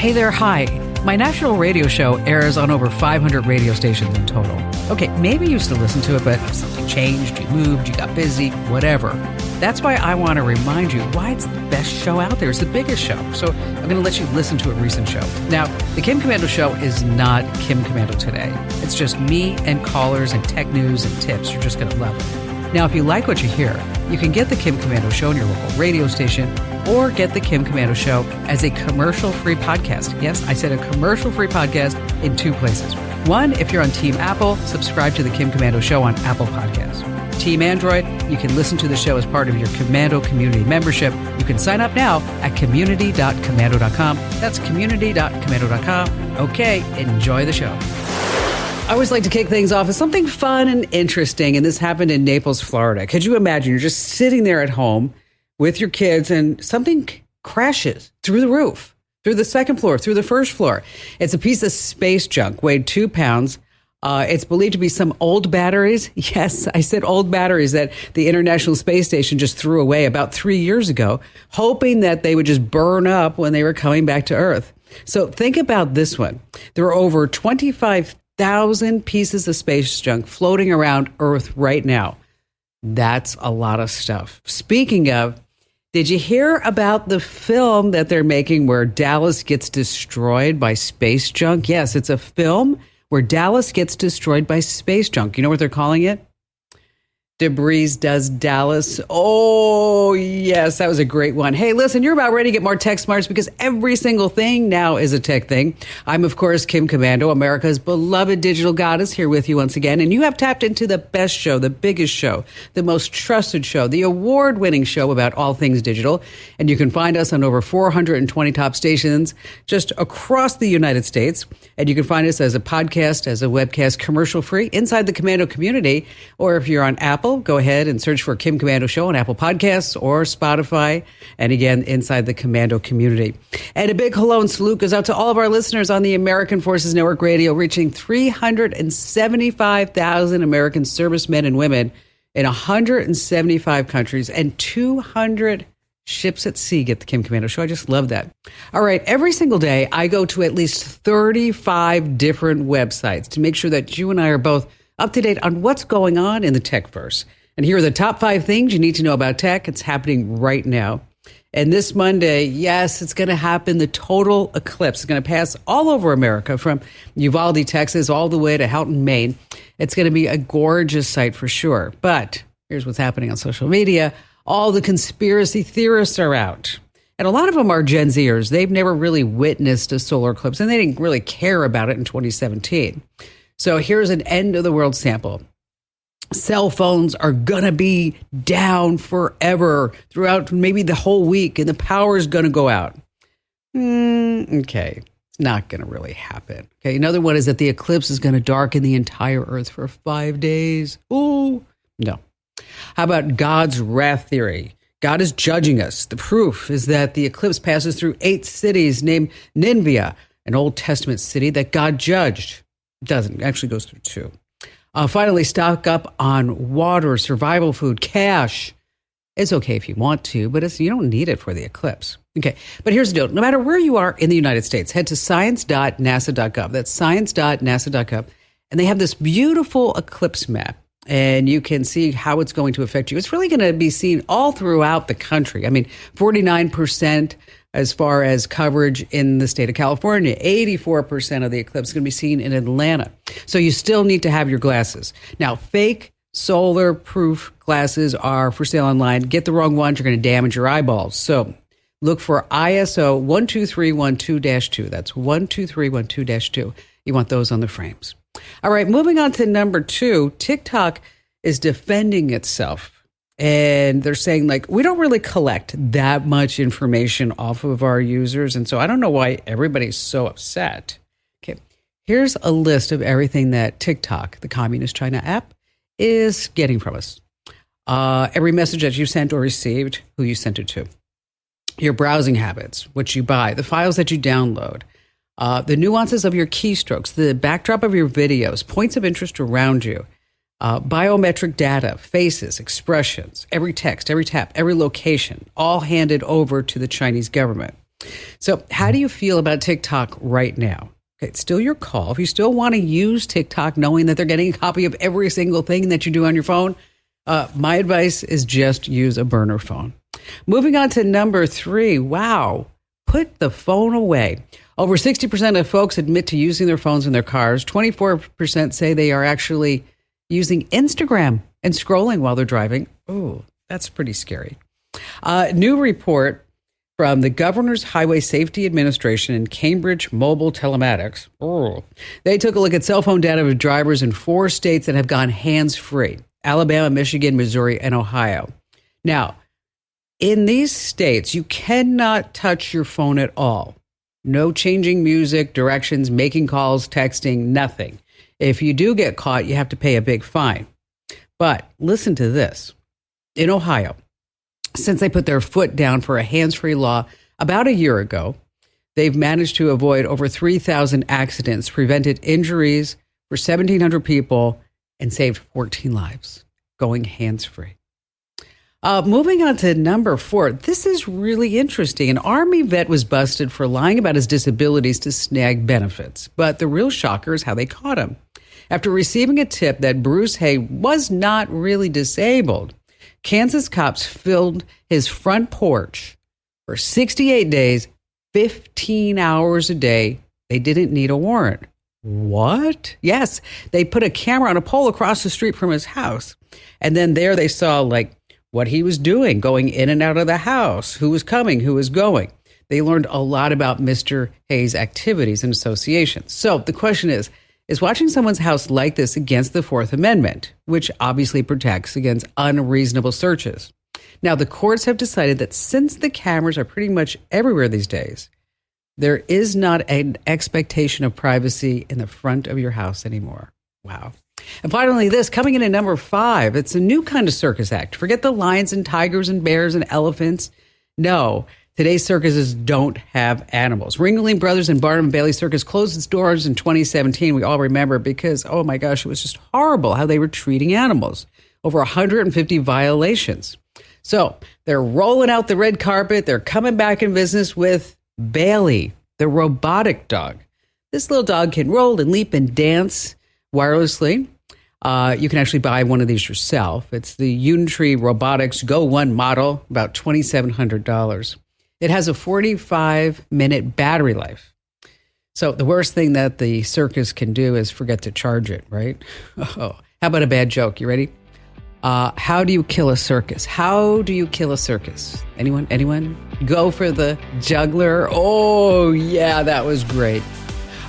Hey there, hi. My national radio show airs on over 500 radio stations in total. Okay, maybe you used to listen to it, but something changed, you moved, you got busy, whatever. That's why I want to remind you why it's the best show out there. It's the biggest show. So I'm going to let you listen to a recent show. Now, the Kim Komando Show is not Kim Komando Today. It's just me and callers and tech news and tips. You're just going to love it. Now, if you like what you hear, you can get the Kim Komando Show on your local radio station or get the Kim Komando Show as a commercial-free podcast. Yes, I said a commercial-free podcast in 2 places. One, if you're on Team Apple, subscribe to the Kim Komando Show on Apple Podcasts. Team Android, you can listen to the show as part of your Komando community membership. You can sign up now at community.komando.com. That's community.komando.com. Okay, enjoy the show. I always like to kick things off with something fun and interesting, and this happened in Naples, Florida. Could you imagine? You're just sitting there at home with your kids, and something crashes through the roof, through the second floor, through the first floor. It's a piece of space junk, weighed 2 pounds. It's believed to be some old batteries. Yes, I said old batteries that the International Space Station just threw away about 3 years ago, hoping that they would just burn up when they were coming back to Earth. So think about this one. There are over 25,000 pieces of space junk floating around Earth right now. That's a lot of stuff. Speaking of, did you hear about the film that they're making where Dallas gets destroyed by space junk? Yes, it's a film where Dallas gets destroyed by space junk. You know what they're calling it? Debris Does Dallas. Oh, yes, that was a great one. Hey, listen, you're about ready to get more tech smarts because every single thing now is a tech thing. I'm, of course, Kim Komando, America's beloved digital goddess, here with you once again. And you have tapped into the best show, the biggest show, the most trusted show, the award-winning show about all things digital. And you can find us on over 420 top stations just across the United States. And you can find us as a podcast, as a webcast, commercial-free inside the Komando community. Or if you're on Apple, go ahead and search for Kim Komando Show on Apple Podcasts or Spotify. And again, inside the Komando community. And a big hello and salute goes out to all of our listeners on the American Forces Network Radio, reaching 375,000 American servicemen and women in 175 countries and 200 ships at sea get the Kim Komando Show. I just love that. All right. Every single day, I go to at least 35 different websites to make sure that you and I are both up to date on what's going on in the techverse. And here are the top 5 things you need to know about tech. It's happening right now. And this Monday, yes, it's going to happen. The total eclipse is going to pass all over America from Uvalde, Texas, all the way to Houghton, Maine. It's going to be a gorgeous sight for sure. But here's what's happening on social media. All the conspiracy theorists are out. And a lot of them are Gen Zers. They've never really witnessed a solar eclipse, and they didn't really care about it in 2017. So here's an end of the world sample. Cell phones are going to be down forever throughout maybe the whole week, and the power is going to go out. Okay, it's not going to really happen. Okay, another one is that the eclipse is going to darken the entire Earth for 5 days. Oh, no. How about God's wrath theory? God is judging us. The proof is that the eclipse passes through 8 cities named Nineveh, an Old Testament city that God judged. It doesn't. It actually goes through 2. Finally, stock up on water, survival food, cash. It's okay if you want to, but you don't need it for the eclipse. Okay, but here's the deal. No matter where you are in the United States, head to science.nasa.gov. That's science.nasa.gov. And they have this beautiful eclipse map. And you can see how it's going to affect you. It's really going to be seen all throughout the country. I mean, 49% as far as coverage in the state of California, 84% of the eclipse is going to be seen in Atlanta. So you still need to have your glasses. Now, fake solar proof glasses are for sale online. Get the wrong ones, you're going to damage your eyeballs. So look for ISO 12312-2. That's 12312-2. You want those on the frames. All right, moving on to number 2, TikTok is defending itself. And they're saying, like, we don't really collect that much information off of our users. And so I don't know why everybody's so upset. Okay, here's a list of everything that TikTok, the Communist China app, is getting from us. Every message that you sent or received, who you sent it to. Your browsing habits, what you buy, the files that you download. The nuances of your keystrokes, the backdrop of your videos, points of interest around you, biometric data, faces, expressions, every text, every tap, every location, all handed over to the Chinese government. So how do you feel about TikTok right now? Okay, it's still your call. If you still want to use TikTok knowing that they're getting a copy of every single thing that you do on your phone, my advice is just use a burner phone. Moving on to number 3. Wow. Put the phone away. Over 60% of folks admit to using their phones in their cars. 24% say they are actually using Instagram and scrolling while they're driving. Oh, that's pretty scary. New report from the Governor's Highway Safety Administration and Cambridge Mobile Telematics. Oh, they took a look at cell phone data of drivers in 4 states that have gone hands-free: Alabama, Michigan, Missouri, and Ohio. Now, in these states, you cannot touch your phone at all. No changing music, directions, making calls, texting, nothing. If you do get caught, you have to pay a big fine. But listen to this. In Ohio, since they put their foot down for a hands-free law about a year ago, they've managed to avoid over 3,000 accidents, prevented injuries for 1,700 people, and saved 14 lives going hands-free. Moving on to number 4. This is really interesting. An Army vet was busted for lying about his disabilities to snag benefits. But the real shocker is how they caught him. After receiving a tip that Bruce Hay was not really disabled, Kansas cops filled his front porch for 68 days, 15 hours a day. They didn't need a warrant. What? Yes, they put a camera on a pole across the street from his house. And then there they saw what he was doing, going in and out of the house, who was coming, who was going. They learned a lot about Mr. Hayes' activities and associations. So the question is watching someone's house like this against the Fourth Amendment, which obviously protects against unreasonable searches? Now, the courts have decided that since the cameras are pretty much everywhere these days, there is not an expectation of privacy in the front of your house anymore. Wow. And finally, this coming in at number 5, it's a new kind of circus act. Forget the lions and tigers and bears and elephants. No, today's circuses don't have animals. Ringling Brothers and Barnum and Bailey Circus closed its doors in 2017. We all remember because, oh my gosh, it was just horrible how they were treating animals. Over 150 violations. So they're rolling out the red carpet. They're coming back in business with Bailey, the robotic dog. This little dog can roll and leap and dance wirelessly. You can actually buy one of these yourself. It's the Unitree Robotics Go 1 model, about $2,700. It has a 45-minute battery life. So the worst thing that the circus can do is forget to charge it, right? Oh, how about a bad joke? You ready? How do you kill a circus? How do you kill a circus? Anyone? Go for the juggler. Oh, yeah, that was great.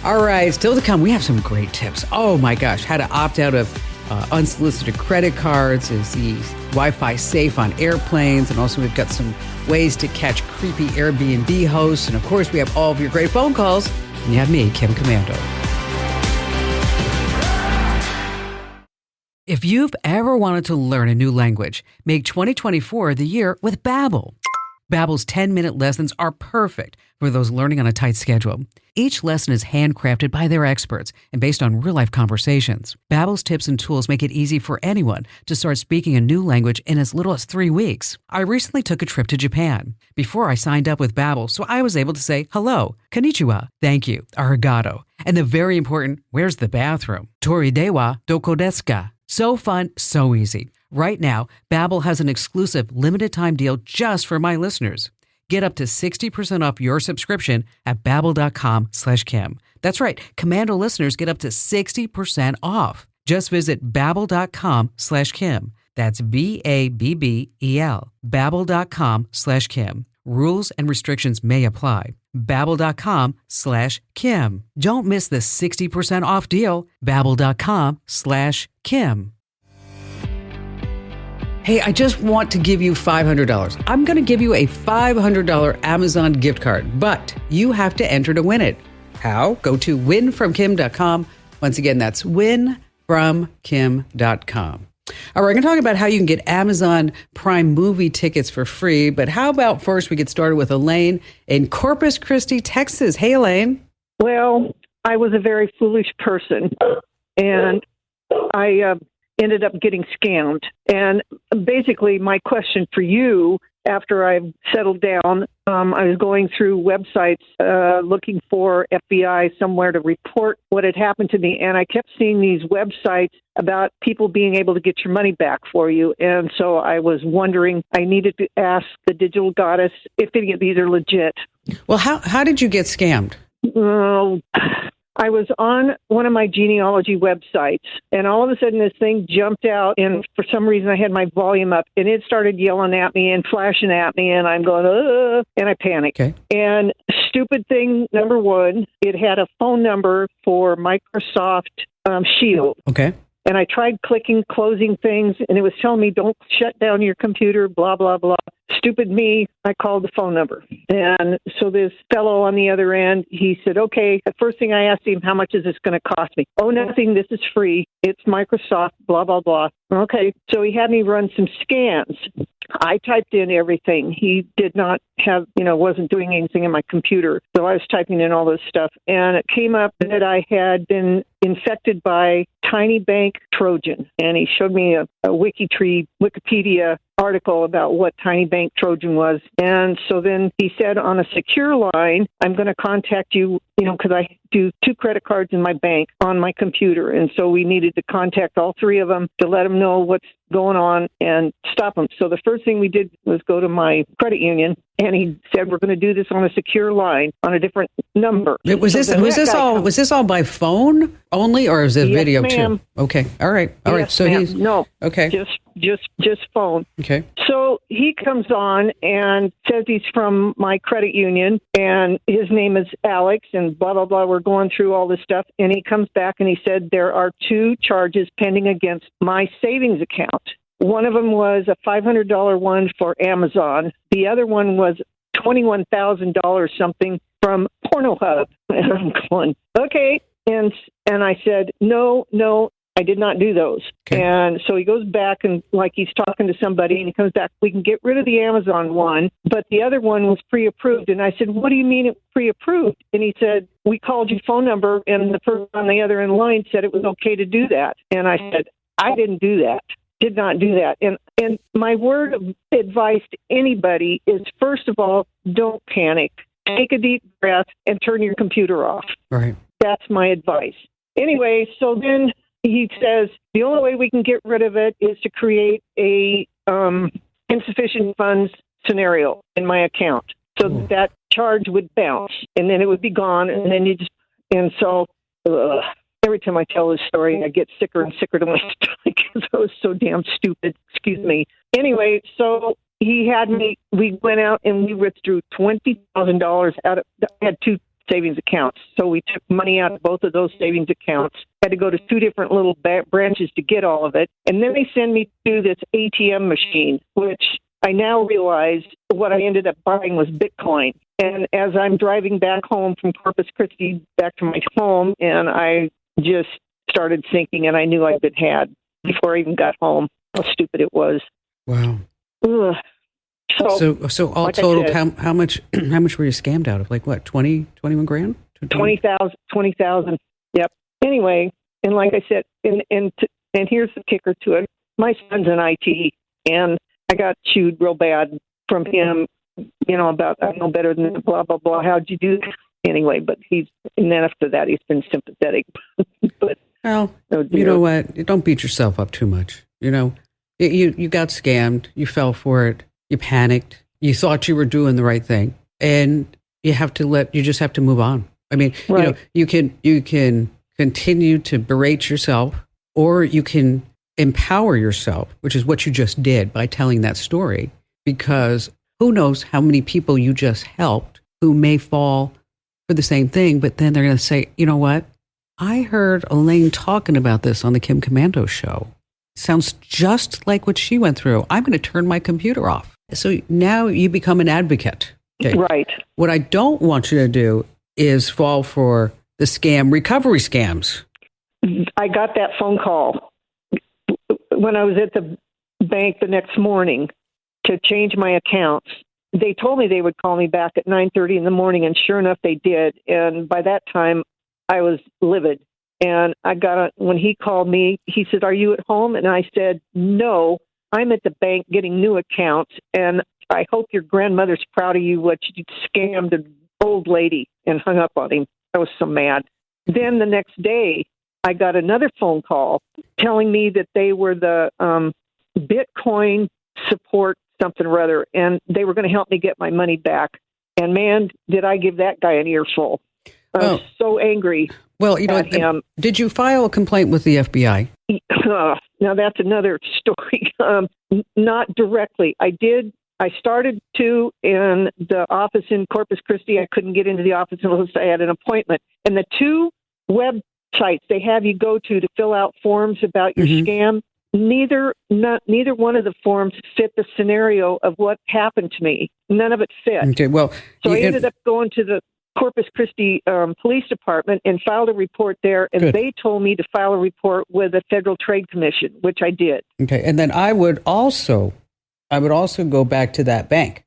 All right, still to come, we have some great tips. Oh my gosh, how to opt out of unsolicited credit cards. Is the Wi-Fi safe on airplanes? And also we've got some ways to catch creepy Airbnb hosts. And of course, we have all of your great phone calls. And you have me, Kim Komando. If you've ever wanted to learn a new language, make 2024 the year with Babbel. Babbel's 10-minute lessons are perfect for those learning on a tight schedule. Each lesson is handcrafted by their experts and based on real-life conversations. Babbel's tips and tools make it easy for anyone to start speaking a new language in as little as 3 weeks. I recently took a trip to Japan. Before I signed up with Babbel, so I was able to say hello, konnichiwa, thank you, arigato, and the very important, where's the bathroom? Tori wa doko desu ka? So fun, so easy. Right now, Babbel has an exclusive limited-time deal just for my listeners. Get up to 60% off your subscription at Babbel.com/Kim. That's right. Komando listeners get up to 60% off. Just visit Babbel.com/Kim. That's Babbel. Babbel.com/Kim. Rules and restrictions may apply. Babbel.com/Kim. Don't miss the 60% off deal. Babbel.com/Kim. Hey, I just want to give you $500. I'm going to give you a $500 Amazon gift card, but you have to enter to win it. How? Go to winfromkim.com. Once again, that's winfromkim.com. All right, we're going to talk about how you can get Amazon Prime movie tickets for free, but how about first we get started with Elaine in Corpus Christi, Texas. Hey, Elaine. Well, I was a very foolish person, and I ended up getting scammed. And basically, my question for you after I settled down, I was going through websites looking for FBI somewhere to report what had happened to me. And I kept seeing these websites about people being able to get your money back for you. And so I was wondering, I needed to ask the digital goddess if any of these are legit. Well, how did you get scammed? I was on one of my genealogy websites, and all of a sudden this thing jumped out, and for some reason I had my volume up, and it started yelling at me and flashing at me, and I'm going, and I panicked. Okay. And stupid thing number one, it had a phone number for Microsoft Shield. Okay. And I tried closing things, and it was telling me, don't shut down your computer, blah, blah, blah. Stupid me, I called the phone number. And so this fellow on the other end, he said, okay, the first thing I asked him, how much is this going to cost me? Oh, nothing, this is free. It's Microsoft, blah, blah, blah. Okay, so he had me run some scans. I typed in everything. He did not have, wasn't doing anything in my computer. So I was typing in all this stuff. And it came up that I had been infected by tiny bank Trojan. And he showed me a Wikipedia article about what tiny bank Trojan was. And so then he said on a secure line, I'm going to contact you, because I do 2 credit cards in my bank on my computer. And so we needed to contact all 3 of them to let them know what's going on and stop them. So the first thing we did was go to my credit union, and he said, we're going to do this on a secure line on a different number. Was this all by phone only, or is it Yes, video ma'am. too? Okay. All right. Yes, So ma'am. he's no. okay. Just phone. Okay. So he comes on and says he's from my credit union, and his name is Alex, and blah, blah, blah. We're going through all this stuff. And he comes back and he said, there are 2 charges pending against my savings account. One of them was a $500 one for Amazon. The other one was $21,000 something from Pornhub. And I'm going, okay. And I said, no, I did not do those. Okay. And so he goes back and like he's talking to somebody, and he comes back, we can get rid of the Amazon one, but the other one was pre-approved. And I said, what do you mean it was pre-approved? And he said, we called your phone number, and the person on the other end line said it was okay to do that. And I said, I didn't do that. Did not do that. And my word of advice to anybody is, first of all, don't panic. Take a deep breath and turn your computer off. Right. That's my advice. Anyway, so then he says the only way we can get rid of it is to create a insufficient funds scenario in my account, so that charge would bounce, and then it would be gone, and then every time I tell this story, I get sicker and sicker to my stomach because I was so damn stupid. Excuse me. Anyway, so he had me. We went out and we withdrew $20,000 out of. I had 2 savings accounts, so we took money out of both of those savings accounts. Had to go to 2 different little branches to get all of it, and then they send me to this ATM machine, which I now realize what I ended up buying was Bitcoin. And as I'm driving back home from Corpus Christi back to my home, and I just started thinking, and I knew I'd been had before I even got home. How stupid it was. Wow. Ugh. So all like total, said, how much were you scammed out of? Like what, 21 grand? 20,000. Yep. Anyway, and like I said, and here's the kicker to it. My son's in IT, and I got chewed real bad from him, about, I know better than blah, blah, blah. How'd you do that? Anyway, but and then after that, he's been sympathetic. But well, you know what? Don't beat yourself up too much. You got scammed. You fell for it. You panicked. You thought you were doing the right thing, and you just have to move on. I mean, right. you can continue to berate yourself, or you can empower yourself, which is what you just did by telling that story, because who knows how many people you just helped who may fall for the same thing, but then they're going to say, you know what? I heard Elaine talking about this on the Kim Komando show. Sounds just like what she went through. I'm going to turn my computer off. So now you become an advocate. Okay. Right. What I don't want you to do is fall for the scam recovery scams. I got that phone call when I was at the bank the next morning to change my accounts. They told me they would call me back at 9:30 in the morning, and sure enough, they did. And by that time, I was livid. And when he called me, he said, "Are you at home?" And I said, "No, I'm at the bank getting new accounts, and I hope your grandmother's proud of you, what you scammed an old lady, and hung up on him. I was so mad. Then the next day, I got another phone call telling me that they were the Bitcoin support something or other, and they were going to help me get my money back. And man, did I give that guy an earful. I was so angry at him. Did you file a complaint with the FBI? Now, that's another story. Not directly. I started to in the office in Corpus Christi. I couldn't get into the office unless I had an appointment. And the two websites they have you go to fill out forms about your scam, neither one of the forms fit the scenario of what happened to me. None of it fit. Okay, well, so I ended up going to the Corpus Christi Police Department and filed a report there, and they told me to file a report with the Federal Trade Commission, which I did. Okay, and then I would also go back to that bank,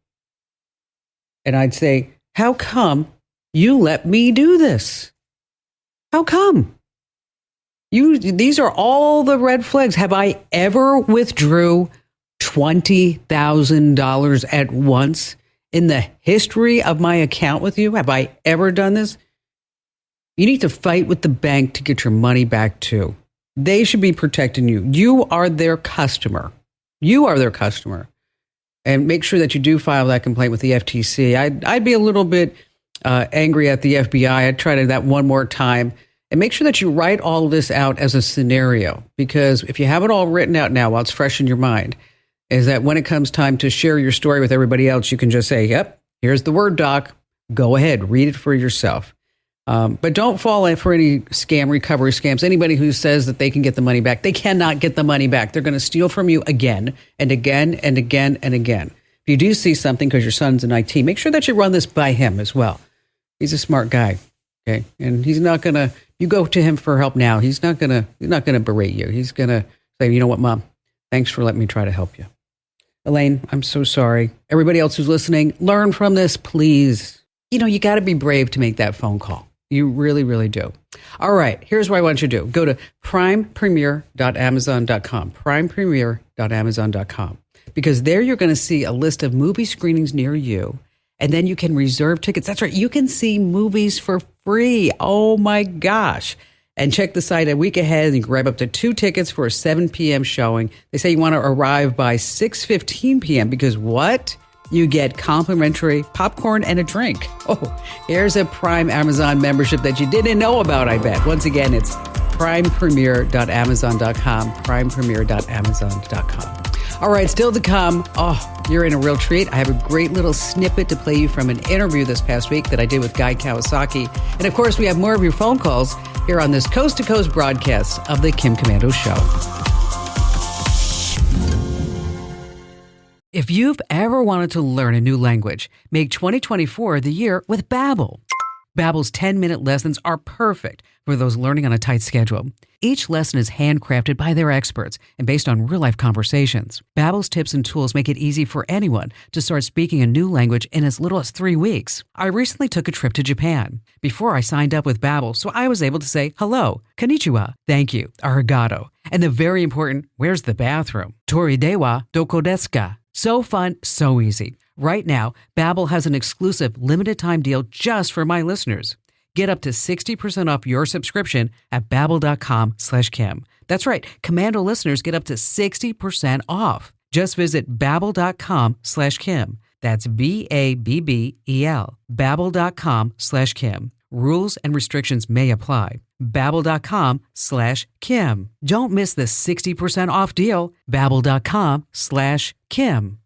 and I'd say, how come you let me do this? How come? These are all the red flags. Have I ever withdrew $20,000 at once in the history of my account with you? Have I ever done this? You need to fight with the bank to get your money back too. They should be protecting you. You are their customer. And make sure that you do file that complaint with the FTC. I'd be a little bit angry at the FBI. I'd try that one more time. And make sure that you write all of this out as a scenario, because if you have it all written out now while it's fresh in your mind, is that when it comes time to share your story with everybody else, you can just say, yep, here's the Word doc. Go ahead, read it for yourself. But don't fall in for any recovery scams. Anybody who says that they can get the money back, they cannot get the money back. They're going to steal from you again and again and again and again. If you do see something because your son's in IT, make sure that you run this by him as well. He's a smart guy. Okay. And he's not going to, you go to him for help now. He's not going to berate you. He's going to say, you know what, Mom, thanks for letting me try to help you. Elaine, I'm so sorry. Everybody else who's listening, learn from this, please. You got to be brave to make that phone call. You really, really do. All right. Here's what I want you to do. Go to primepremiere.amazon.com, primepremiere.amazon.com, because there you're going to see a list of movie screenings near you. And then you can reserve tickets. That's right. You can see movies for free. Oh, my gosh. And check the site a week ahead and you can grab up to 2 tickets for a 7 p.m. showing. They say you want to arrive by 6:15 p.m. because what? You get complimentary popcorn and a drink. Oh, here's a Prime Amazon membership that you didn't know about, I bet. Once again, it's primepremiere.amazon.com, primepremiere.amazon.com. All right, still to come. Oh, you're in a real treat. I have a great little snippet to play you from an interview this past week that I did with Guy Kawasaki. And of course, we have more of your phone calls here on this Coast to Coast broadcast of the Kim Komando Show. If you've ever wanted to learn a new language, make 2024 the year with Babbel. Babbel's 10-minute lessons are perfect for those learning on a tight schedule. Each lesson is handcrafted by their experts and based on real-life conversations. Babbel's tips and tools make it easy for anyone to start speaking a new language in as little as 3 weeks. I recently took a trip to Japan. Before I signed up with Babbel, so I was able to say hello, konnichiwa, thank you, arigato, and the very important, where's the bathroom? Tori dewa doko desu ka? So fun, so easy. Right now, Babbel has an exclusive limited-time deal just for my listeners. Get up to 60% off your subscription at babbel.com/Kim. That's right. Komando listeners get up to 60% off. Just visit babbel.com/Kim. That's BABBEL. Babbel.com/Kim. Rules and restrictions may apply. Babbel.com/Kim. Don't miss the 60% off deal. Babbel.com/Kim.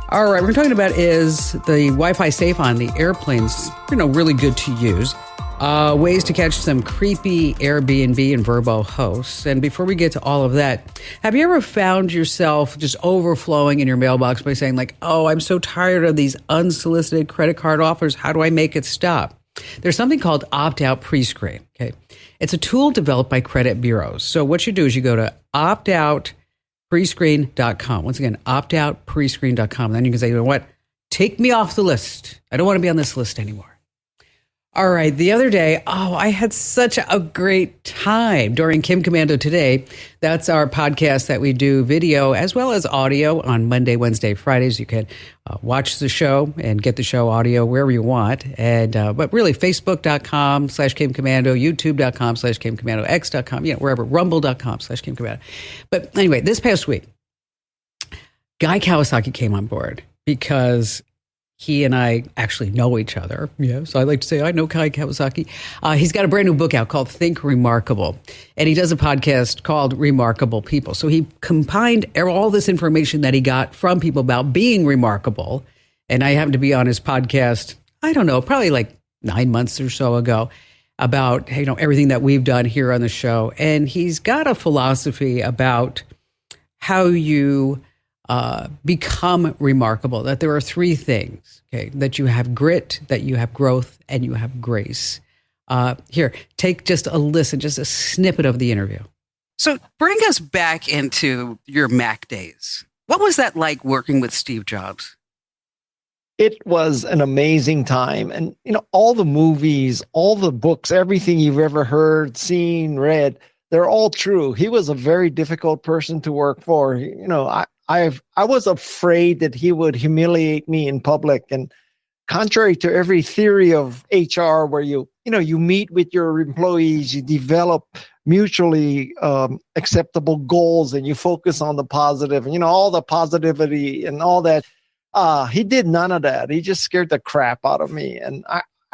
All right, we're talking about is the Wi-Fi safe on the airplanes, really good to use. Ways to catch some creepy Airbnb and Vrbo hosts. And before we get to all of that, have you ever found yourself just overflowing in your mailbox by saying like, oh, I'm so tired of these unsolicited credit card offers. How do I make it stop? There's something called opt-out pre-screen. Okay, it's a tool developed by credit bureaus. So what you do is you go to optoutprescreen.com. Once again, optoutprescreen.com. Then you can say, you know what? Take me off the list. I don't want to be on this list anymore. All right. The other day, I had such a great time during Kim Komando Today. That's our podcast that we do video as well as audio on Monday, Wednesday, Fridays. You can watch the show and get the show audio wherever you want. And but really, Facebook.com/Kim Komando, YouTube.com/Kim Komando, X.com, wherever, Rumble.com/Kim Komando. But anyway, this past week, Guy Kawasaki came on board because he and I actually know each other. Yeah, so I like to say I know Guy Kawasaki. He's got a brand new book out called Think Remarkable, and he does a podcast called Remarkable People. So he combined all this information that he got from people about being remarkable, and I happened to be on his podcast, I don't know, probably like 9 months or so ago, about everything that we've done here on the show. And he's got a philosophy about how you become remarkable, that there are three things, okay, that you have grit, that you have growth, and you have grace. Here, take just a listen, just a snippet of the interview. So bring us back into your Mac days. What was that like working with Steve Jobs? It was an amazing time. And, all the movies, all the books, everything you've ever heard, seen, read, they're all true. He was a very difficult person to work for. I was afraid that he would humiliate me in public. And contrary to every theory of HR where you meet with your employees, you develop mutually acceptable goals and you focus on the positive and, all the positivity and all that. He did none of that. He just scared the crap out of me. And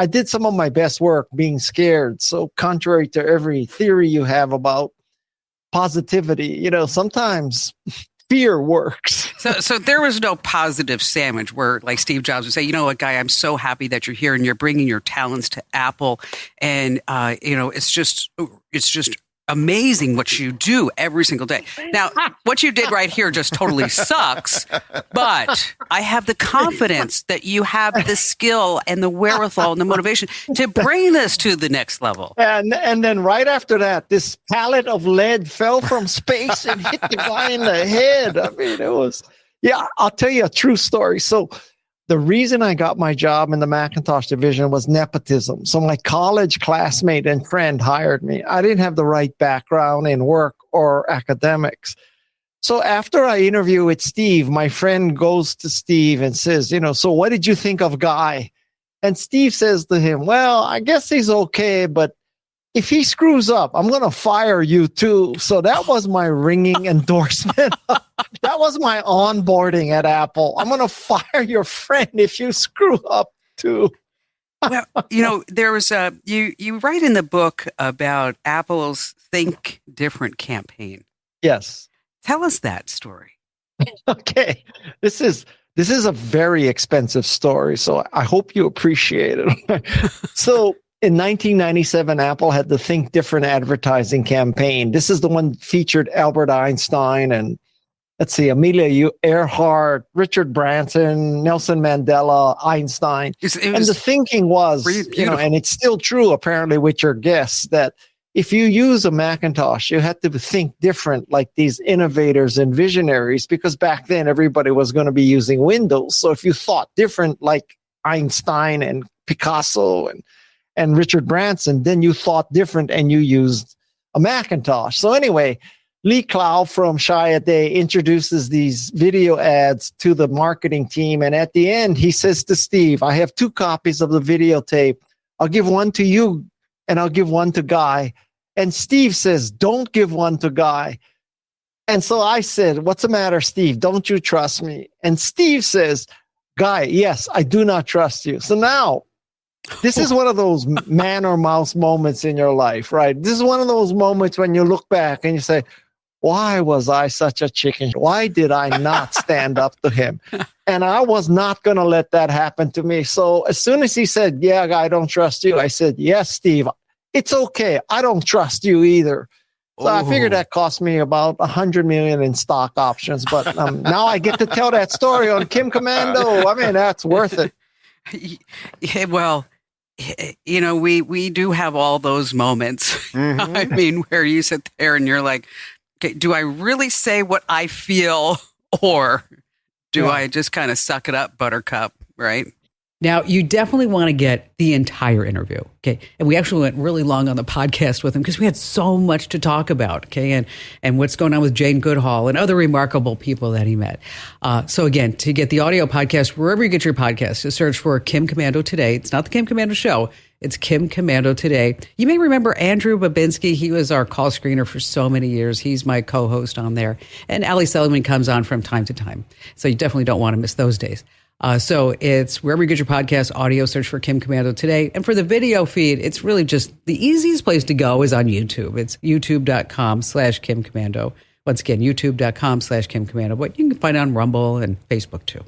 I did some of my best work being scared. So contrary to every theory you have about positivity, sometimes fear works. So there was no positive sandwich where like Steve Jobs would say, you know what, Guy, I'm so happy that you're here and you're bringing your talents to Apple. And, it's just amazing what you do every single day. Now, what you did right here just totally sucks, but I have the confidence that you have the skill and the wherewithal and the motivation to bring this to the next level. And then right after that, this pallet of lead fell from space and hit the guy in the head. I mean, it was, I'll tell you a true story. So the reason I got my job in the Macintosh division was nepotism. So my college classmate and friend hired me. I didn't have the right background in work or academics. So after I interview with Steve, my friend goes to Steve and says, so what did you think of Guy? And Steve says to him, well, I guess he's okay, but if he screws up, I'm going to fire you too. So that was my ringing endorsement. That was my onboarding at Apple. I'm going to fire your friend if you screw up too. Well, there was you write in the book about Apple's Think Different campaign. Yes. Tell us that story. Okay. This is a very expensive story, so I hope you appreciate it. So in 1997, Apple had the Think Different advertising campaign. This is the one featured Albert Einstein and, Amelia Earhart, Richard Branson, Nelson Mandela, Einstein. And the thinking was, and it's still true apparently with your guests, that if you use a Macintosh, you had to think different like these innovators and visionaries, because back then everybody was going to be using Windows. So if you thought different like Einstein and Picasso and Richard Branson, then you thought different and you used a Macintosh. So anyway, Lee Clow from Chiat introduces these video ads to the marketing team. And at the end, he says to Steve, I have 2 copies of the videotape. I'll give one to you and I'll give one to Guy. And Steve says, don't give one to Guy. And so I said, what's the matter, Steve? Don't you trust me? And Steve says, Guy, yes, I do not trust you. So now, this is one of those man or mouse moments in your life, right? This is one of those moments when you look back and you say, why was I such a chicken? Why did I not stand up to him? And I was not going to let that happen to me. So as soon as he said, yeah, I don't trust you, I said, yes, Steve, it's okay. I don't trust you either. So I figured that cost me about $100 million in stock options. But now I get to tell that story on Kim Komando. I mean, that's worth it. Yeah, well, we do have all those moments. Mm-hmm. I mean, where you sit there and you're like, okay, do I really say what I feel, or do I just kind of suck it up, buttercup, right? Now, you definitely want to get the entire interview, okay? And we actually went really long on the podcast with him because we had so much to talk about, okay? And what's going on with Jane Goodall and other remarkable people that he met. So again, to get the audio podcast, wherever you get your podcast, just search for Kim Komando Today. It's not the Kim Komando Show. It's Kim Komando Today. You may remember Andrew Babinski. He was our call screener for so many years. He's my co-host on there. And Ali Sullivan comes on from time to time. So you definitely don't want to miss those days. So it's wherever you get your podcast audio, search for Kim Komando Today. And for the video feed, it's really just the easiest place to go is on YouTube. It's youtube.com/Kim Komando. Once again, youtube.com/Kim Komando. But you can find it on Rumble and Facebook too.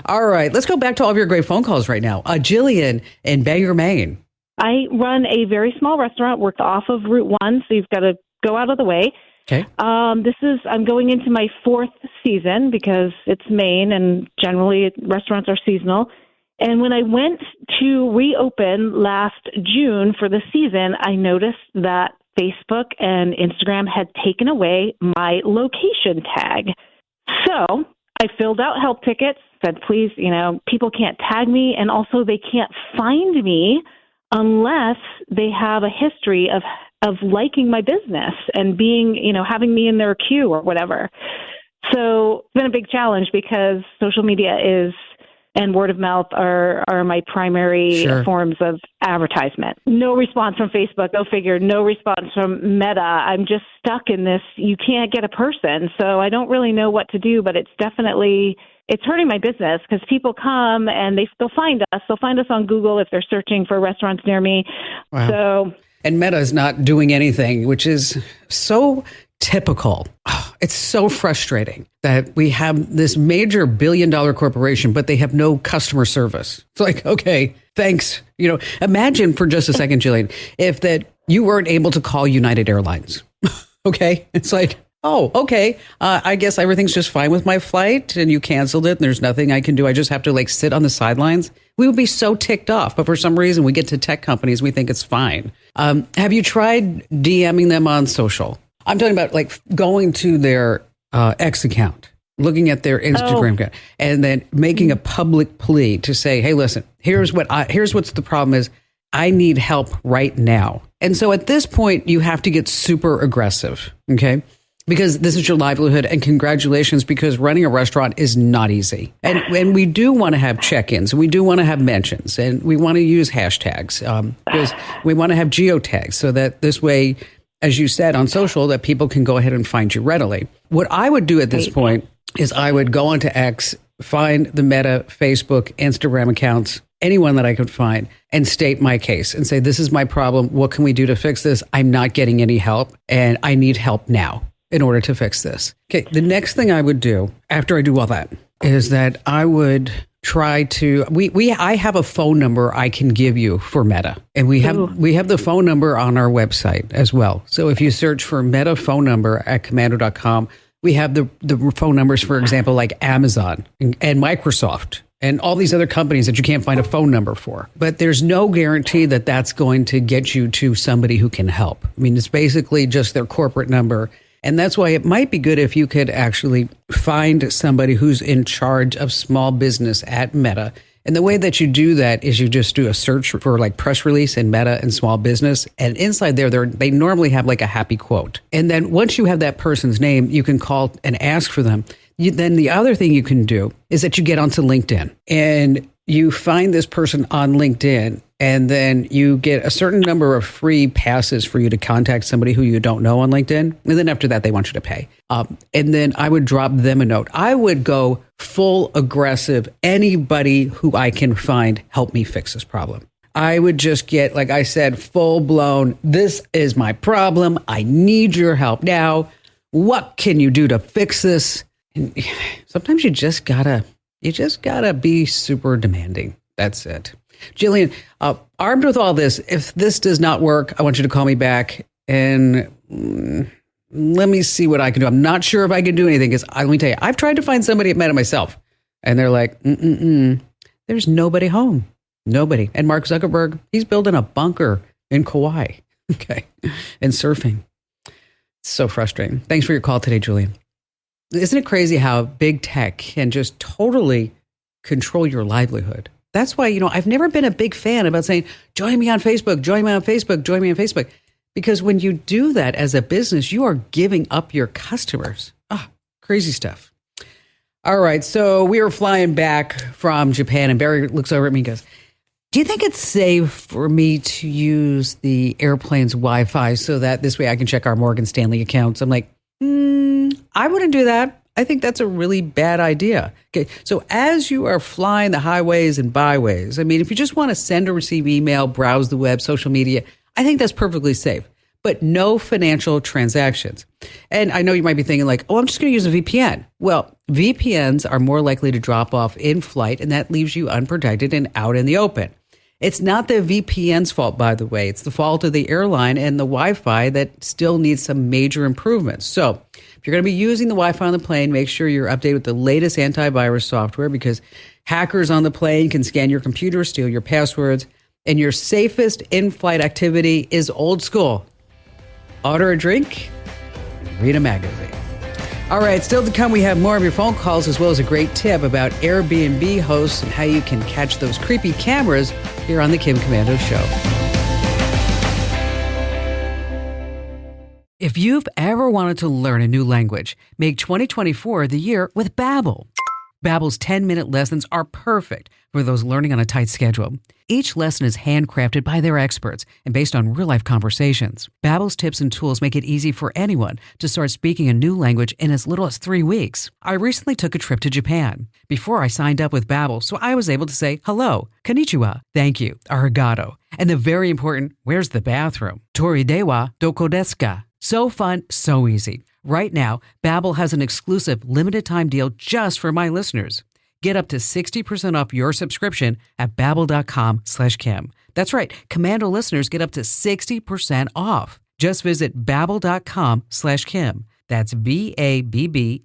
All right, let's go back to all of your great phone calls right now. Jillian in Bangor, Maine. I run a very small restaurant, worked off of Route 1, so you've got to go out of the way. Okay. I'm going into my 4th season because it's Maine and generally restaurants are seasonal. And when I went to reopen last June for the season, I noticed that Facebook and Instagram had taken away my location tag. So I filled out help tickets, said, please, people can't tag me. And also they can't find me unless they have a history of liking my business and being, having me in their queue or whatever. So it's been a big challenge because social media and word of mouth are my primary forms of advertisement. No response from Facebook, go figure, no response from Meta. I'm just stuck in this, you can't get a person. So I don't really know what to do, but it's hurting my business because people come and they'll find us. They'll find us on Google if they're searching for restaurants near me. Wow. So... And Meta is not doing anything, which is so typical. It's so frustrating that we have this major billion-dollar corporation, but they have no customer service. It's like, okay, thanks. Imagine for just a second, Jillian, if that you weren't able to call United Airlines. Okay. It's like, oh, okay. I guess everything's just fine with my flight and you canceled it and there's nothing I can do. I just have to sit on the sidelines. We would be so ticked off. But for some reason, we get to tech companies, we think it's fine. Have you tried DMing them on social? I'm talking about going to their X account, looking at their Instagram account, and then making a public plea to say, hey, listen, here's what's the problem is. I need help right now. And so at this point, you have to get super aggressive. Okay. Because this is your livelihood, and congratulations, because running a restaurant is not easy. And we do want to have check-ins, we do want to have mentions, and we want to use hashtags because we want to have geotags so that this way, as you said on social, that people can go ahead and find you readily. What I would do at this point is I would go onto X, find the Meta, Facebook, Instagram accounts, anyone that I could find, and state my case and say, this is my problem. What can we do to fix this? I'm not getting any help, and I need help now in order to fix this. Okay, the next thing I would do after I do all that is that I would try to I have a phone number I can give you for Meta, and we have the phone number on our website as well. So if you search for Meta phone number at komando.com, we have the phone numbers, for example, like Amazon and Microsoft and all these other companies that you can't find a phone number for. But there's no guarantee that that's going to get you to somebody who can help. I mean, it's basically just their corporate number. And that's why it might be good if you could actually find somebody who's in charge of small business at Meta. And the way that you do that is you just do a search for press release in Meta and small business. And inside there, they normally have a happy quote. And then once you have that person's name, you can call and ask for them. Then the other thing you can do is that you get onto LinkedIn and you find this person on LinkedIn, and then you get a certain number of free passes for you to contact somebody who you don't know on LinkedIn. And then after that, they want you to pay. And then I would drop them a note. I would go full aggressive. Anybody who I can find, help me fix this problem. I would just get, like I said, full blown, this is my problem. I need your help now. What can you do to fix this? And sometimes you just gotta be super demanding. That's it. Jillian, armed with all this, if this does not work, I want you to call me back and let me see what I can do. I'm not sure if I can do anything because let me tell you, I've tried to find somebody at Meta myself, and they're like, there's nobody home. Nobody. And Mark Zuckerberg, he's building a bunker in Kauai. Okay. And surfing. It's so frustrating. Thanks for your call today, Julian. Isn't it crazy how big tech can just totally control your livelihood? That's why, I've never been a big fan about saying, join me on Facebook, join me on Facebook, join me on Facebook. Because when you do that as a business, you are giving up your customers. Crazy stuff. All right. So we were flying back from Japan and Barry looks over at me and goes, do you think it's safe for me to use the airplane's Wi-Fi so that this way I can check our Morgan Stanley accounts? I'm like, I wouldn't do that. I think that's a really bad idea. Okay. So as you are flying the highways and byways, if you just want to send or receive email, browse the web, social media, I think that's perfectly safe, but no financial transactions. And I know you might be thinking like, I'm just going to use a VPN. Well, VPNs are more likely to drop off in flight, and that leaves you unprotected and out in the open. It's not the VPN's fault, by the way. It's the fault of the airline and the Wi-Fi that still needs some major improvements. So if you're going to be using the Wi-Fi on the plane, make sure you're updated with the latest antivirus software, because hackers on the plane can scan your computer, steal your passwords, and your safest in-flight activity is old school. Order a drink, read a magazine. All right, still to come, we have more of your phone calls as well as a great tip about Airbnb hosts and how you can catch those creepy cameras here on the Kim Komando Show. If you've ever wanted to learn a new language, make 2024 the year with Babbel. Babbel's 10-minute lessons are perfect for those learning on a tight schedule. Each lesson is handcrafted by their experts and based on real-life conversations. Babbel's tips and tools make it easy for anyone to start speaking a new language in as little as 3 weeks. I recently took a trip to Japan. Before I signed up with Babbel, so I was able to say hello, konnichiwa, thank you, arigato, and the very important, where's the bathroom? Tori dewa doko desu ka? So fun, so easy. Right now, Babbel has an exclusive limited-time deal just for my listeners. Get up to 60% off your subscription at Babbel.com/Kim. That's right. Komando listeners get up to 60% off. Just visit Babbel.com/Kim. That's Babbel.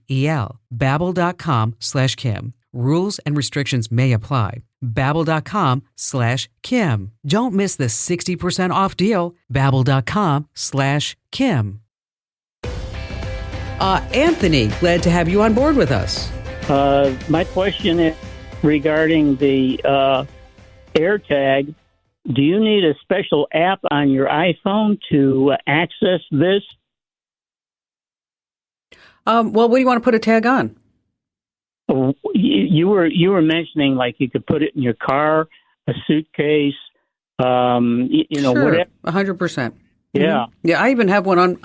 Babbel.com/Kim. Rules and restrictions may apply. Babbel.com/Kim. Don't miss the 60% off deal. Babbel.com/Kim. Anthony, glad to have you on board with us. My question is regarding the AirTag. Do you need a special app on your iPhone to access this? Well, what do you want to put a tag on? You were mentioning like you could put it in your car, a suitcase, Sure, whatever. 100%. Yeah, yeah. I even have one on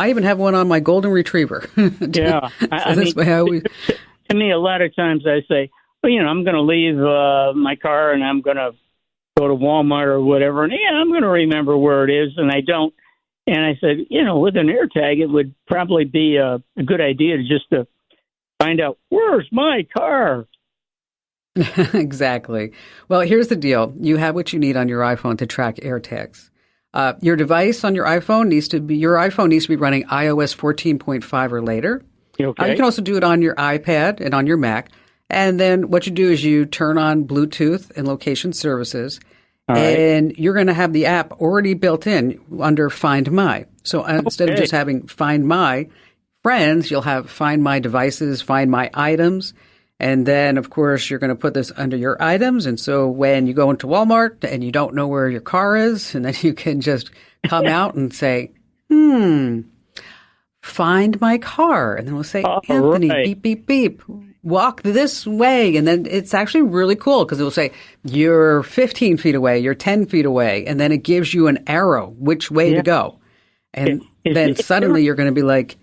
my golden retriever. yeah. To me, a lot of times I say, well, I'm going to leave my car and I'm going to go to Walmart or whatever, and I'm going to remember where it is, and I don't. And I said, with an AirTag, it would probably be a good idea to find out where's my car. Exactly. Well, here's the deal: you have what you need on your iPhone to track AirTags. Your device on your iPhone needs to be running iOS 14.5 or later. Okay. You can also do it on your iPad and on your Mac. And then what you do is you turn on Bluetooth and location services, and you're going to have the app already built in under Find My. So instead of just having Find My Friends, you'll have Find My Devices, Find My Items. And then, of course, you're going to put this under your items. And so when you go into Walmart and you don't know where your car is, and then you can just come out and say, find my car. And then we'll say, Anthony, beep, beep, beep, walk this way. And then it's actually really cool because it will say, you're 15 feet away, you're 10 feet away. And then it gives you an arrow which way to go. And then suddenly you're going to be like,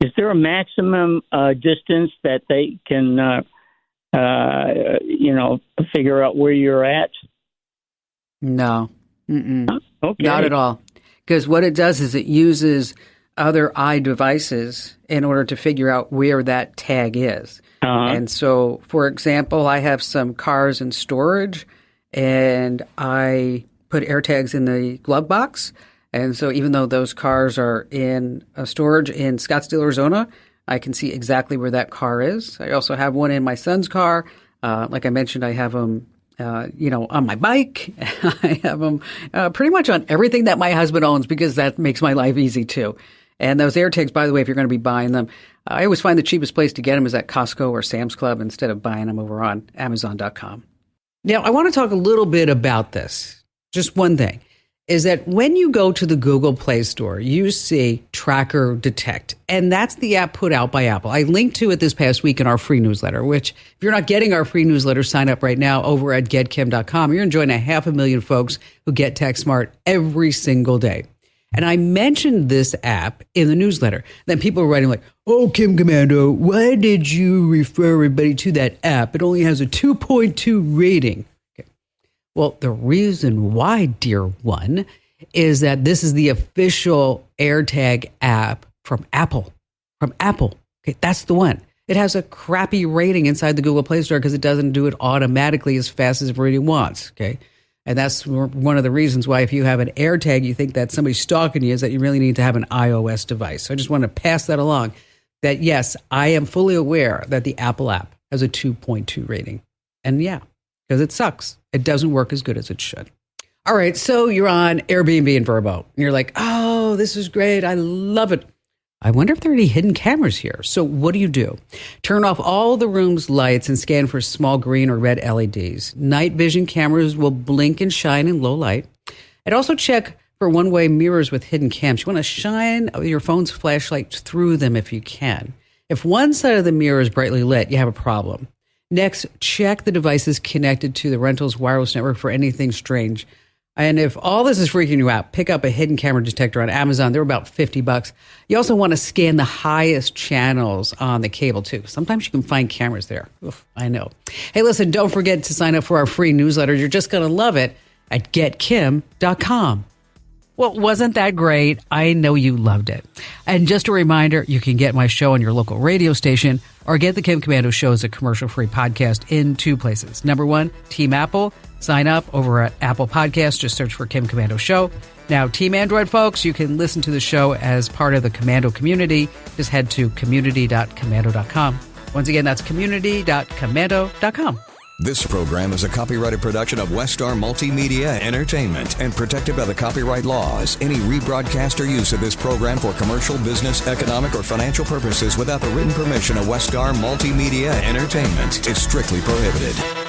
is there a maximum distance that they can, figure out where you're at? No. Okay. Not at all. Because what it does is it uses other iDevices in order to figure out where that tag is. And so, for example, I have some cars in storage, and I put AirTags in the glove box. And so even though those cars are in storage in Scottsdale, Arizona, I can see exactly where that car is. I also have one in my son's car. Like I mentioned, I have them, on my bike. I have them pretty much on everything that my husband owns because that makes my life easy too. And those AirTags, by the way, if you're going to be buying them, I always find the cheapest place to get them is at Costco or Sam's Club instead of buying them over on Amazon.com. Now, I want to talk a little bit about this. Just one thing is that when you go to the Google Play Store, you see Tracker Detect, and that's the app put out by Apple. I linked to it this past week in our free newsletter, which if you're not getting our free newsletter, sign up right now over at getkim.com. You're enjoying 500,000 folks who get tech smart every single day. And I mentioned this app in the newsletter. Then people are writing like, oh, Kim Komando, why did you refer everybody to that app? It only has a 2.2 rating. Well, the reason why, dear one, is that this is the official AirTag app from Apple. Okay, that's the one. It has a crappy rating inside the Google Play Store because it doesn't do it automatically as fast as it really wants. Okay, and that's one of the reasons why if you have an AirTag, you think that somebody's stalking you, is that you really need to have an iOS device. So I just want to pass that along. That yes, I am fully aware that the Apple app has a 2.2 rating, and yeah, because it sucks. It doesn't work as good as it should. All right, so you're on Airbnb in Vrbo, and you're like, oh, this is great. I love it. I wonder if there are any hidden cameras here. So what do? Turn off all the room's lights and scan for small green or red LEDs. Night vision cameras will blink and shine in low light. And also check for one-way mirrors with hidden cams. You want to shine your phone's flashlight through them if you can. If one side of the mirror is brightly lit, you have a problem. Next, check the devices connected to the rental's wireless network for anything strange. And if all this is freaking you out, pick up a hidden camera detector on Amazon. They're about $50. You also want to scan the highest channels on the cable, too. Sometimes you can find cameras there. Oof, I know. Hey, listen, don't forget to sign up for our free newsletter. You're just going to love it at getkim.com. Well, wasn't that great? I know you loved it. And just a reminder, you can get my show on your local radio station or get the Kim Komando Show as a commercial-free podcast in two places. Number one, Team Apple. Sign up over at Apple Podcasts. Just search for Kim Komando Show. Now, Team Android folks, you can listen to the show as part of the Komando community. Just head to community.komando.com. Once again, that's community.komando.com. This program is a copyrighted production of Westar Multimedia Entertainment and protected by the copyright laws. Any rebroadcast or use of this program for commercial, business, economic, or financial purposes without the written permission of Westar Multimedia Entertainment is strictly prohibited.